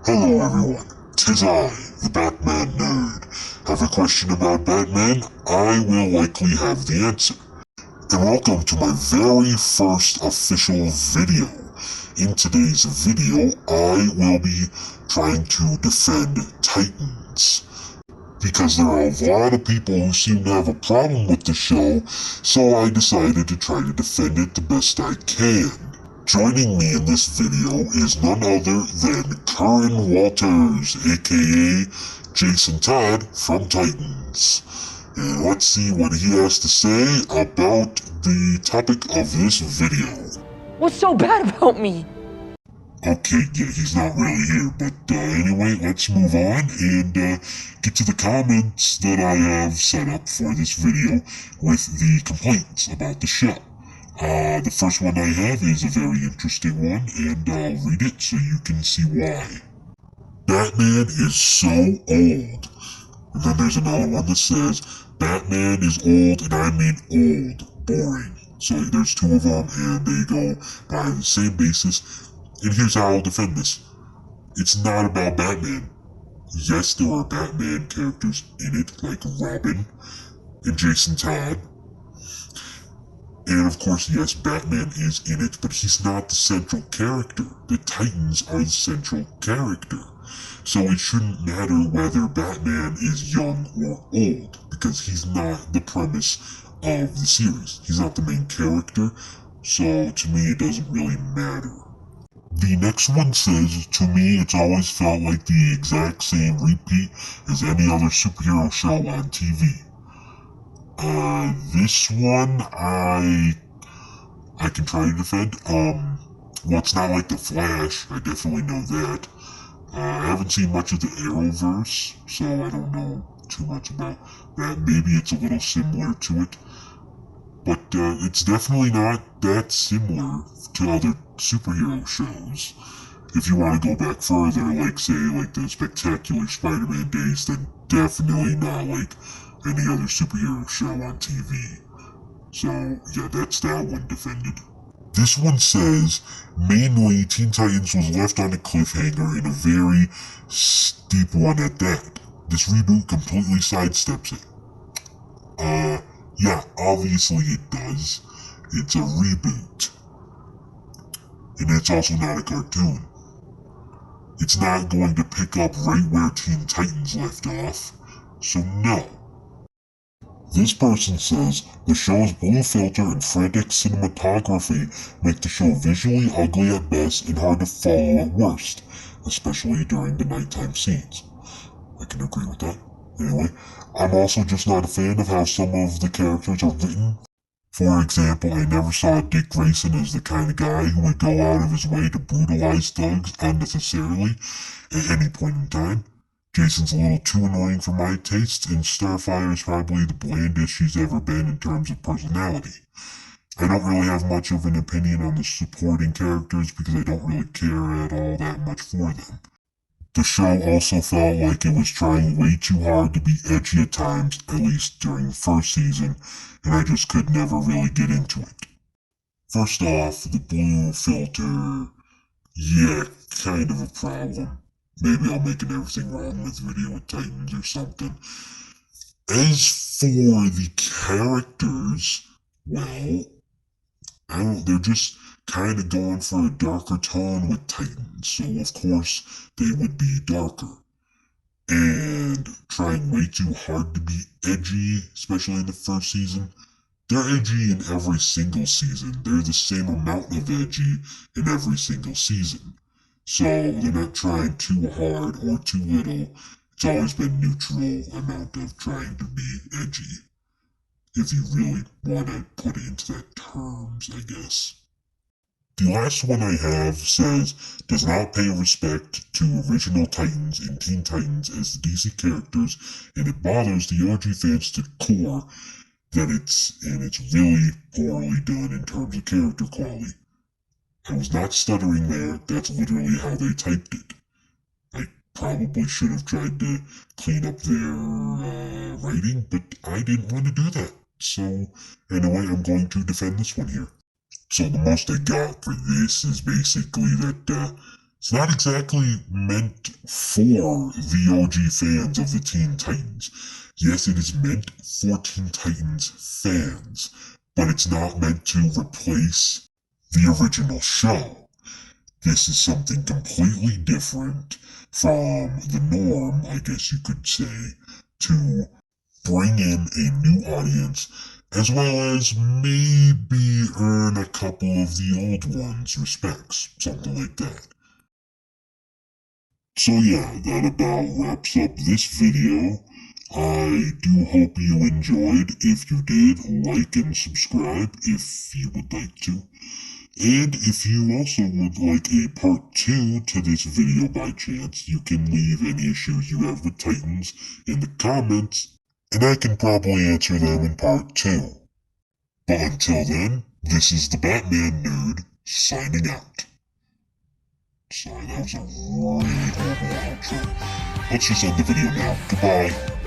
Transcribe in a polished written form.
Hello everyone, tis I, the Batman Nerd. Have a question about Batman? I will likely have the answer. And welcome to my very first official video. In today's video, I will be trying to defend Titans. Because there are a lot of people who seem to have a problem with the show, so I decided to try to defend it the best I can. Joining me in this video is none other than Curran Walters, aka Jason Todd from Titans. And let's see what he has to say about the topic of this video. What's so bad about me? Okay, yeah, he's not really here, but anyway, let's move on and get to the comments that I have set up for this video with the complaints about the show. The first one I have is a very interesting one, and I'll read it so you can see why. Batman is so old. And then there's another one that says, Batman is old, and I mean old, boring. So there's two of them, and they go by the same basis. And here's how I'll defend this. It's not about Batman. Yes, there are Batman characters in it, like Robin and Jason Todd. And of course, yes, Batman is in it, but he's not the central character. The Titans are the central character. So it shouldn't matter whether Batman is young or old, because he's not the premise of the series. He's not the main character, so to me it doesn't really matter. The next one says, to me it's always felt like the exact same repeat as any other superhero show on TV. This one, I can try to defend. Well, it's not like The Flash, I definitely know that. I haven't seen much of the Arrowverse, so I don't know too much about that. Maybe it's a little similar to it. But, it's definitely not that similar to other superhero shows. If you want to go back further, like, say, like the Spectacular Spider-Man days, then definitely not like any other superhero show on TV. So, yeah, that's that one defended. This one says, mainly Teen Titans was left on a cliffhanger and a very steep one at that. This reboot completely sidesteps it. Yeah, obviously it does. It's a reboot. And it's also not a cartoon. It's not going to pick up right where Teen Titans left off. So no. This person says, the show's blue filter and frantic cinematography make the show visually ugly at best and hard to follow at worst, especially during the nighttime scenes. I can agree with that. Anyway, I'm also just not a fan of how some of the characters are written. For example, I never saw Dick Grayson as the kind of guy who would go out of his way to brutalize thugs unnecessarily at any point in time. Jason's a little too annoying for my tastes, and Starfire is probably the blandest she's ever been in terms of personality. I don't really have much of an opinion on the supporting characters because I don't really care at all that much for them. The show also felt like it was trying way too hard to be edgy at times, at least during the first season, and I just could never really get into it. First off, the blue filter, yeah, kind of a problem. Maybe I'll make an Everything Wrong with video with Titans or something. As for the characters, well, they're just kind of going for a darker tone with Titans, so of course they would be darker. And trying way too hard to be edgy, especially in the first season. They're edgy in every single season. They're the same amount of edgy in every single season. So they're not trying too hard or too little. It's always been neutral amount of trying to be edgy. If you really want to put it into that terms, I guess. The last one I have says, does not pay respect to original Titans and Teen Titans as the DC characters, and it bothers the OG fans to the core that it's really poorly done in terms of character quality. I was not stuttering there, that's literally how they typed it. I probably should have tried to clean up their writing, but I didn't want to do that. So, anyway, I'm going to defend this one here. So the most I got for this is basically that It's not exactly meant for the OG fans of the Teen Titans. Yes, it is meant for Teen Titans fans, but it's not meant to replace the original show. This is something completely different from the norm, I guess you could say, to bring in a new audience, as well as maybe earn a couple of the old ones' respects, something like that. So yeah, that about wraps up this video. I do hope you enjoyed. If you did, like and subscribe if you would like to. And if you also would like a part 2 to this video by chance, you can leave any issues you have with Titans in the comments, and I can probably answer them in part 2. But until then, this is the Batman Nerd, signing out. Sorry, that was a really horrible outro. Let's just end the video now. Goodbye.